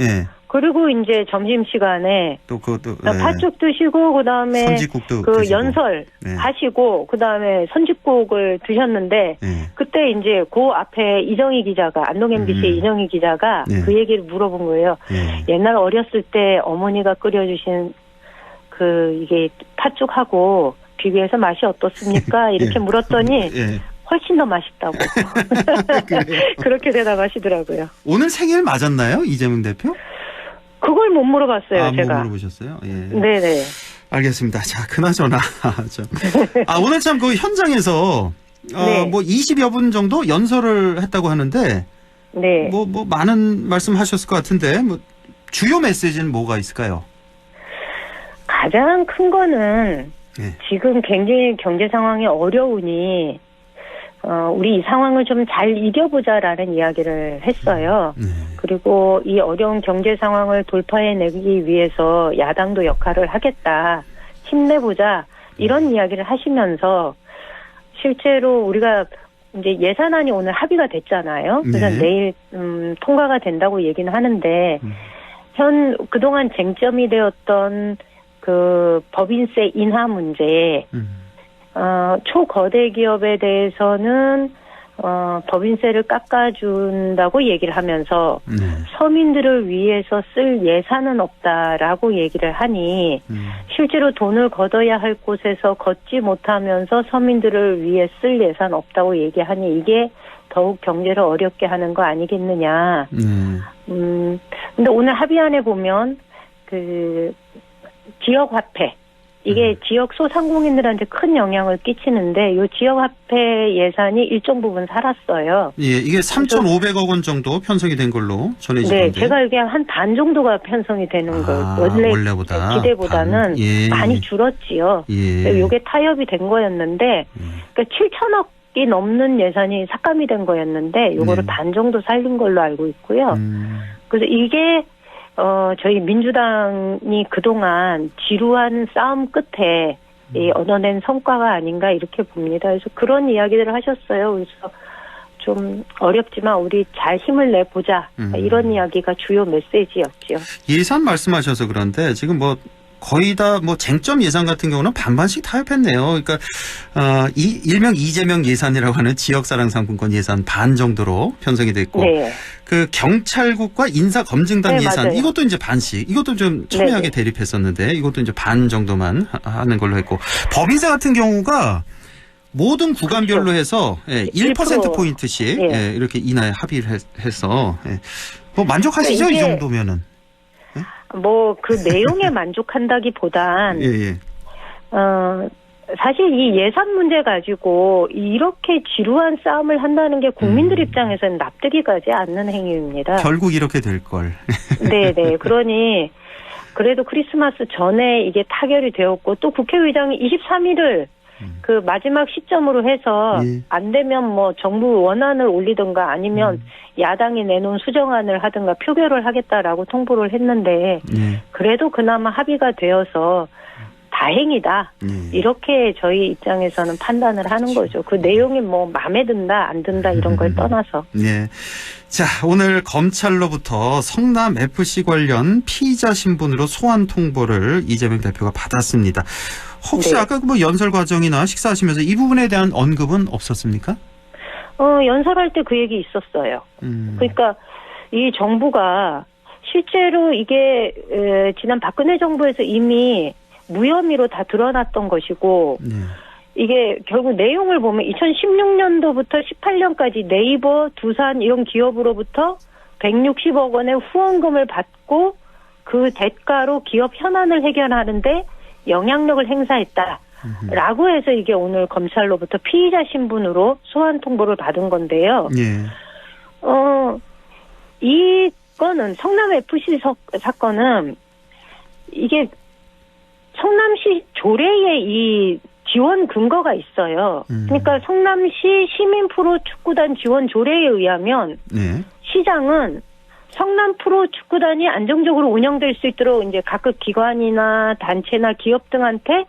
그리고 이제 점심시간에 또 그것도 팥죽 드시고 그다음에 선지국도 그 드시고. 연설 네. 하시고 그다음에 선지국을 드셨는데 그때 이제 그 앞에 이정희 기자가 안동 MBC의 이정희 기자가 그 얘기를 물어본 거예요. 옛날 어렸을 때 어머니가 끓여주신 그 이게 팥죽하고 비교해서 맛이 어떻습니까? 이렇게 물었더니 훨씬 더 맛있다고 그렇게 대답하시더라고요. 오늘 생일 맞았나요, 이재명 대표? 그걸 못 물어봤어요, 제가. 못 물어보셨어요? 예. 네네. 알겠습니다. 자, 그나저나. 오늘 참 그 현장에서, 네. 뭐 20여 분 정도 연설을 했다고 하는데, 네. 뭐 많은 말씀 하셨을 것 같은데, 뭐, 주요 메시지는 뭐가 있을까요? 가장 큰 거는, 지금 굉장히 경제 상황이 어려우니, 우리 이 상황을 좀 잘 이겨보자라는 이야기를 했어요. 그리고 이 어려운 경제 상황을 돌파해내기 위해서 야당도 역할을 하겠다. 힘내보자. 이런 이야기를 하시면서 실제로 우리가 이제 예산안이 오늘 합의가 됐잖아요. 그래서 내일 통과가 된다고 얘기는 하는데 그동안 쟁점이 되었던 그 법인세 인하 문제 초거대 기업에 대해서는 법인세를 깎아준다고 얘기를 하면서 서민들을 위해서 쓸 예산은 없다라고 얘기를 하니 실제로 돈을 걷어야 할 곳에서 걷지 못하면서 서민들을 위해 쓸 예산 없다고 얘기하니 이게 더욱 경제를 어렵게 하는 거 아니겠느냐. 근데 오늘 합의안에 보면 그 지역화폐 이게 지역 소상공인들한테 큰 영향을 끼치는데 이 지역화폐 예산이 일정 부분 살았어요. 예, 이게 3,500억 원 정도 편성이 된 걸로 전해지는데. 네, 제가 이게 한 반 정도가 편성이 되는 걸 원래보다 기대보다는 많이 줄었지요. 이게 타협이 된 거였는데 그러니까 7천억이 넘는 예산이 삭감이 된 거였는데 요거를 반 정도 살린 걸로 알고 있고요. 그래서 이게 저희 민주당이 그동안 지루한 싸움 끝에 얻어낸 성과가 아닌가 이렇게 봅니다. 그래서 그런 이야기들을 하셨어요. 그래서 좀 어렵지만 우리 잘 힘을 내보자. 이런 이야기가 주요 메시지였죠. 예산 말씀하셔서 그런데 지금 뭐 거의 다 뭐 쟁점 예산 같은 경우는 반반씩 타협했네요. 그러니까 일명 이재명 예산이라고 하는 지역사랑 상품권 예산 반 정도로 편성이 됐고 그 경찰국과 인사검증단 예산 맞아요. 이것도 이제 반씩 이것도 좀 첨예하게 대립했었는데 이것도 이제 반 정도만 하는 걸로 했고 법인세 같은 경우가 모든 구간별로 해서 1%포인트씩 이렇게 인하에 합의를 해서 뭐 만족하시죠? 이 정도면은? 뭐 그 내용에 만족한다기보단 사실 이 예산 문제 가지고 이렇게 지루한 싸움을 한다는 게 국민들 입장에서는 납득이 가지 않는 행위입니다. 결국 이렇게 될 걸. 네네. 그러니 그래도 크리스마스 전에 이게 타결이 되었고 또 국회의장이 23일을 그 마지막 시점으로 해서 안 되면 뭐 정부 원안을 올리든가 아니면 야당이 내놓은 수정안을 하든가 표결을 하겠다라고 통보를 했는데 그래도 그나마 합의가 되어서 다행이다. 이렇게 저희 입장에서는 판단을 하는 거죠. 그 내용이 뭐 마음에 든다 안 든다 이런 걸 떠나서. 자, 오늘 검찰로부터 성남FC 관련 피의자 신분으로 소환 통보를 이재명 대표가 받았습니다. 혹시 아까 뭐 연설 과정이나 식사하시면서 이 부분에 대한 언급은 없었습니까? 연설할 때 그 얘기 있었어요. 그러니까 이 정부가 실제로 이게 지난 박근혜 정부에서 이미 무혐의로 다 드러났던 것이고 이게 결국 내용을 보면 2016년도부터 18년까지 네이버, 두산 이런 기업으로부터 160억 원의 후원금을 받고 그 대가로 기업 현안을 해결하는데 영향력을 행사했다라고 해서 이게 오늘 검찰로부터 피의자 신분으로 소환 통보를 받은 건데요. 이거는 성남FC 사건은 이게 성남시 조례에 이 지원 근거가 있어요. 그러니까 성남시 시민 프로 축구단 지원 조례에 의하면 시장은 성남 프로 축구단이 안정적으로 운영될 수 있도록 이제 각급 기관이나 단체나 기업 등한테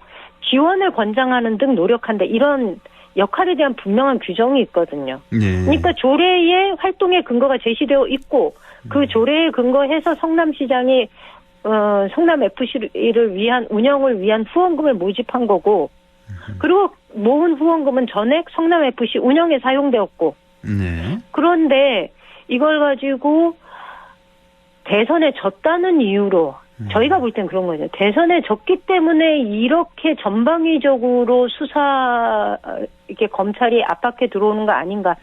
지원을 권장하는 등 노력한다. 이런 역할에 대한 분명한 규정이 있거든요. 네. 그러니까 조례의 활동의 근거가 제시되어 있고 그 조례에 근거해서 성남시장이 성남FC를 위한 운영을 위한 후원금을 모집한 거고 그리고 모은 후원금은 전액 성남FC 운영에 사용되었고 네. 그런데 이걸 가지고 대선에 졌다는 이유로 저희가 볼 땐 그런 거죠. 대선에 졌기 때문에 이렇게 전방위적으로 수사 이렇게 검찰이 압박해 들어오는 거 아닌가.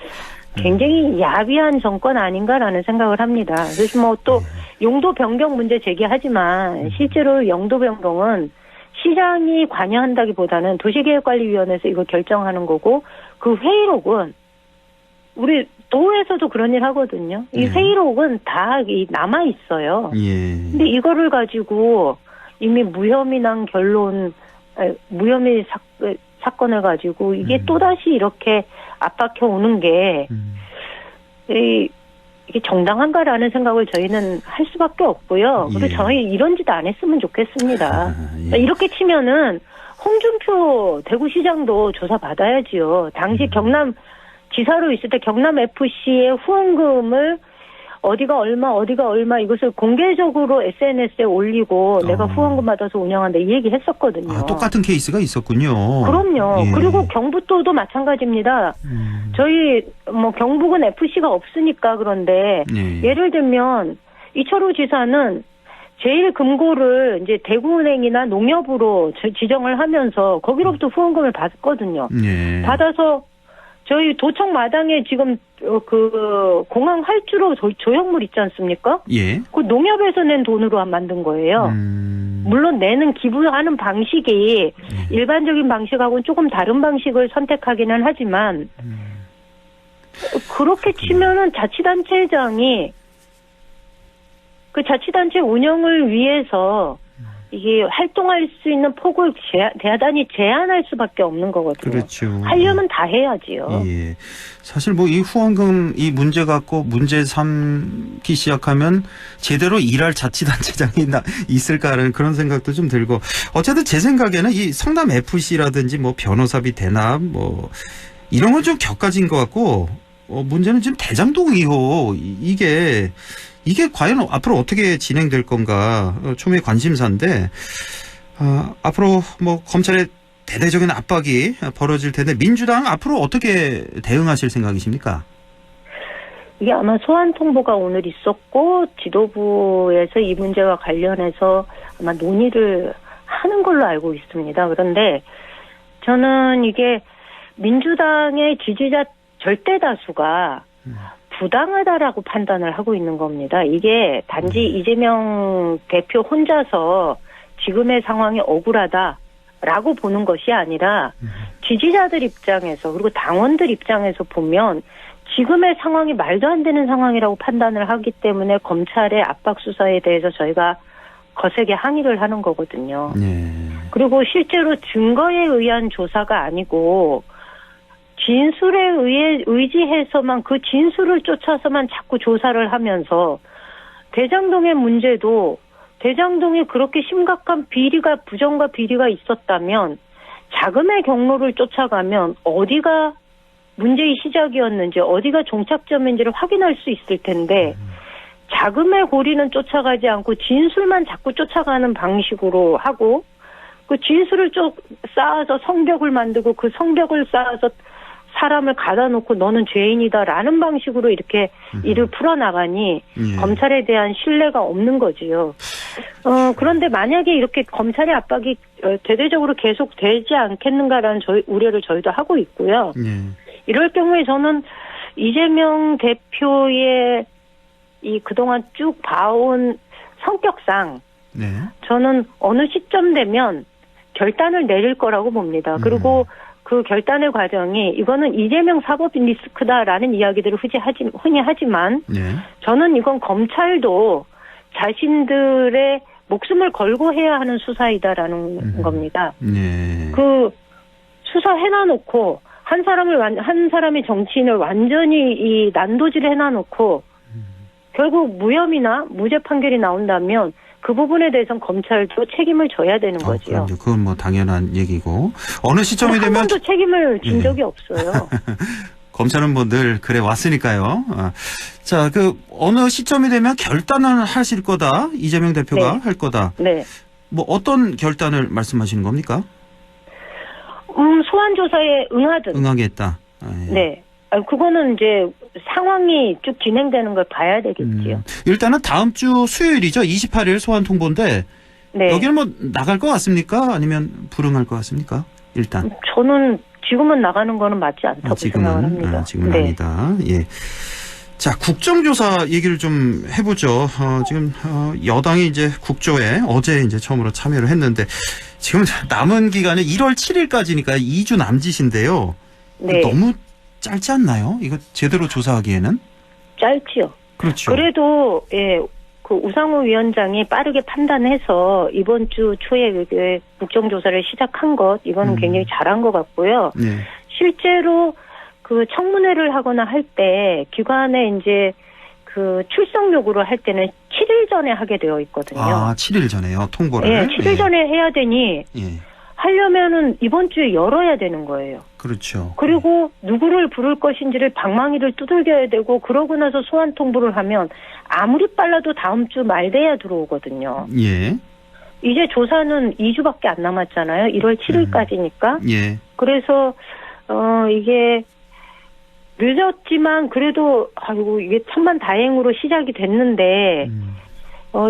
굉장히 야비한 정권 아닌가라는 생각을 합니다. 그래서 뭐 또 용도 변경 문제 제기하지만 실제로 용도 변경은 시장이 관여한다기보다는 도시계획관리위원회에서 이거 결정하는 거고 그 회의록은 우리 도에서도 그런 일 하거든요. 이 회의록은 다 남아 있어요. 예. 근데 이거를 가지고 이미 무혐의 난 결론, 무혐의 사건을 가지고 이게 또다시 이렇게 압박해 오는 게 이게 정당한가라는 생각을 저희는 할 수밖에 없고요. 그리고 저희 이런 짓 안 했으면 좋겠습니다. 이렇게 치면은 홍준표 대구시장도 조사 받아야지요. 당시 경남 지사로 있을 때 경남 FC의 후원금을 어디가 얼마 이것을 공개적으로 SNS에 올리고 내가 후원금 받아서 운영한다 이 얘기 했었거든요. 아, 똑같은 케이스가 있었군요. 그럼요. 예. 그리고 경북도도 마찬가지입니다. 저희 뭐 경북은 FC가 없으니까 그런데 예를 들면 이철우 지사는 제일 금고를 이제 대구은행이나 농협으로 지정을 하면서 거기로부터 후원금을 받았거든요. 받아서 저희 도청 마당에 지금 그 공항 활주로 조형물 있지 않습니까? 예. 그 농협에서 낸 돈으로 만든 거예요. 물론 내는 기부하는 방식이 일반적인 방식하고는 조금 다른 방식을 선택하기는 하지만 그렇게 치면은 자치단체장이 그 자치단체 운영을 위해서 이게 활동할 수 있는 폭을 대단히 제한할 수밖에 없는 거거든요. 그렇죠. 하려면 다 해야지요. 예. 사실 뭐 이 후원금 이 문제 갖고 문제 삼기 시작하면 제대로 일할 자치단체장이 있을까라는 그런 생각도 좀 들고 어쨌든 제 생각에는 이 성남 FC라든지 뭐 변호사비 대납 뭐 이런 건 좀 격가진 것 같고 문제는 지금 대장동 2호 이게 과연 앞으로 어떻게 진행될 건가 초미의 관심사인데 앞으로 뭐 검찰의 대대적인 압박이 벌어질 텐데 민주당 앞으로 어떻게 대응하실 생각이십니까? 이게 아마 소환 통보가 오늘 있었고 지도부에서 이 문제와 관련해서 아마 논의를 하는 걸로 알고 있습니다. 그런데 저는 이게 민주당의 지지자 절대 다수가 부당하다라고 판단을 하고 있는 겁니다. 이게 단지 이재명 대표 혼자서 지금의 상황이 억울하다라고 보는 것이 아니라 지지자들 입장에서 그리고 당원들 입장에서 보면 지금의 상황이 말도 안 되는 상황이라고 판단을 하기 때문에 검찰의 압박 수사에 대해서 저희가 거세게 항의를 하는 거거든요. 그리고 실제로 증거에 의한 조사가 아니고 진술에 의지해서만 그 진술을 쫓아서만 자꾸 조사를 하면서 대장동의 문제도 대장동에 그렇게 심각한 부정과 비리가 있었다면 자금의 경로를 쫓아가면 어디가 문제의 시작이었는지 어디가 종착점인지를 확인할 수 있을 텐데 자금의 고리는 쫓아가지 않고 진술만 자꾸 쫓아가는 방식으로 하고 그 진술을 쌓아서 성벽을 만들고 그 성벽을 쌓아서 사람을 가다 놓고 너는 죄인이다라는 방식으로 이렇게 일을 풀어나가니 검찰에 대한 신뢰가 없는 거지요. 그런데 만약에 이렇게 검찰의 압박이 대대적으로 계속 되지 않겠는가라는 우려를 저희도 하고 있고요. 이럴 경우에 저는 이재명 대표의 이 그동안 쭉 봐온 성격상 저는 어느 시점 되면 결단을 내릴 거라고 봅니다. 그리고 그 결단의 과정이 이거는 이재명 사법 리스크다라는 이야기들을 흔히 하지만 저는 이건 검찰도 자신들의 목숨을 걸고 해야 하는 수사이다라는 겁니다. 그 수사 해놔놓고 한 사람의 정치인을 완전히 이 난도질 해놔놓고 결국 무혐의나 무죄 판결이 나온다면 그 부분에 대해서는 검찰도 책임을 져야 되는 거죠. 그럼요. 그건 뭐 당연한 얘기고 어느 시점이 한 되면 번도 책임을 진 적이 없어요. 검찰은 뭐 늘 그래 왔으니까요. 자, 그 어느 시점이 되면 결단을 하실 거다. 이재명 대표가 네. 할 거다. 네. 뭐 어떤 결단을 말씀하시는 겁니까? 소환 조사에 응하겠다. 예. 네. 그거는 이제 상황이 쭉 진행되는 걸 봐야 되겠지요. 일단은 다음 주 수요일이죠. 28일 소환 통보인데 네. 여기는 뭐 나갈 것 같습니까? 아니면 불응할 것 같습니까? 일단. 저는 지금은 나가는 거는 맞지 않다고 생각을 합니다. 지금은 네. 아니다. 예. 자, 국정조사 얘기를 좀 해보죠. 지금 여당이 이제 국조에 어제 이제 처음으로 참여를 했는데 지금 남은 기간은 1월 7일까지니까 2주 남짓인데요. 네. 너무 짧지 않나요? 이거 제대로 조사하기에는? 짧지요. 그렇죠. 그래도 예, 그 우상호 위원장이 빠르게 판단해서 이번 주 초에 그 국정조사를 시작한 것 이거는 굉장히 잘한 것 같고요. 네. 실제로 그 청문회를 하거나 할 때 기관에 이제 그 출석 요구를 할 때는 7일 전에 하게 되어 있거든요. 7일 전에요. 통보를. 예, 7일 전에 해야 되니 예. 하려면은 이번 주에 열어야 되는 거예요. 그렇죠. 그리고 누구를 부를 것인지를 방망이를 두들겨야 되고 그러고 나서 소환 통보를 하면 아무리 빨라도 다음 주 말 돼야 들어오거든요. 예. 이제 조사는 2주밖에 안 남았잖아요. 1월 7일까지니까. 예. 그래서 이게 늦었지만 그래도 아이고 이게 천만다행으로 시작이 됐는데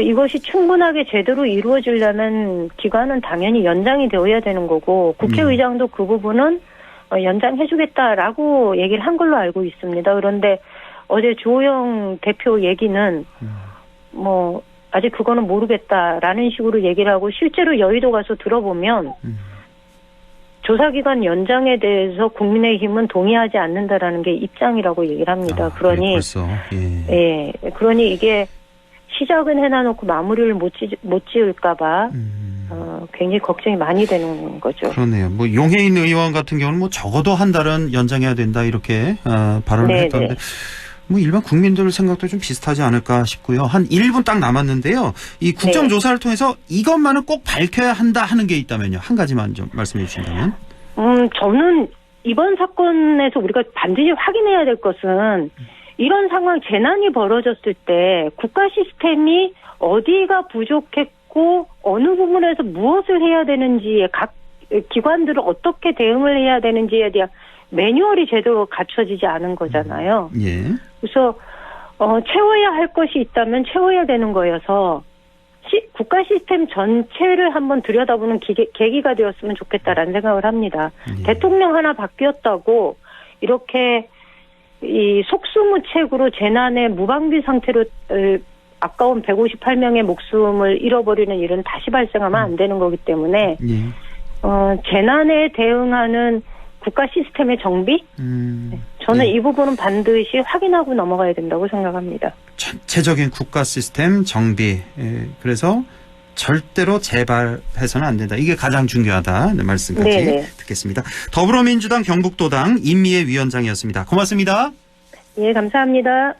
이것이 충분하게 제대로 이루어지려면 기간은 당연히 연장이 되어야 되는 거고 국회의장도 그 부분은 연장해주겠다라고 얘기를 한 걸로 알고 있습니다. 그런데 어제 주호영 대표 얘기는 뭐 아직 그거는 모르겠다라는 식으로 얘기를 하고 실제로 여의도 가서 들어보면 조사기간 연장에 대해서 국민의힘은 동의하지 않는다라는 게 입장이라고 얘기를 합니다. 그러니 벌써. 예, 그러니 이게 시작은 해놔놓고 마무리를 못 지을까봐 굉장히 걱정이 많이 되는 거죠. 그러네요. 뭐 용해인 의원 같은 경우는 뭐 적어도 한 달은 연장해야 된다 이렇게 발언을 네네. 했던데 뭐 일반 국민들 생각도 좀 비슷하지 않을까 싶고요. 한 1분 딱 남았는데요. 이 국정조사를 통해서 이것만은 꼭 밝혀야 한다 하는 게 있다면요. 한 가지만 좀 말씀해 주신다면. 저는 이번 사건에서 우리가 반드시 확인해야 될 것은 이런 상황 재난이 벌어졌을 때 국가 시스템이 어디가 부족했고 어느 부분에서 무엇을 해야 되는지 각 기관들은 어떻게 대응을 해야 되는지에 대한 매뉴얼이 제대로 갖춰지지 않은 거잖아요. 예. 그래서 채워야 할 것이 있다면 채워야 되는 거여서 국가 시스템 전체를 한번 들여다보는 계기가 되었으면 좋겠다라는 생각을 합니다. 대통령 하나 바뀌었다고 이렇게 이 속수무책으로 재난의 무방비 상태로 아까운 158명의 목숨을 잃어버리는 일은 다시 발생하면 안 되는 거기 때문에 재난에 대응하는 국가 시스템의 정비? 저는 이 부분은 반드시 확인하고 넘어가야 된다고 생각합니다. 전체적인 국가 시스템 정비. 그래서 절대로 재발해서는 안 된다. 이게 가장 중요하다. 네, 말씀까지 네네. 듣겠습니다. 더불어민주당 경북도당 임미애 위원장이었습니다. 고맙습니다. 예, 감사합니다.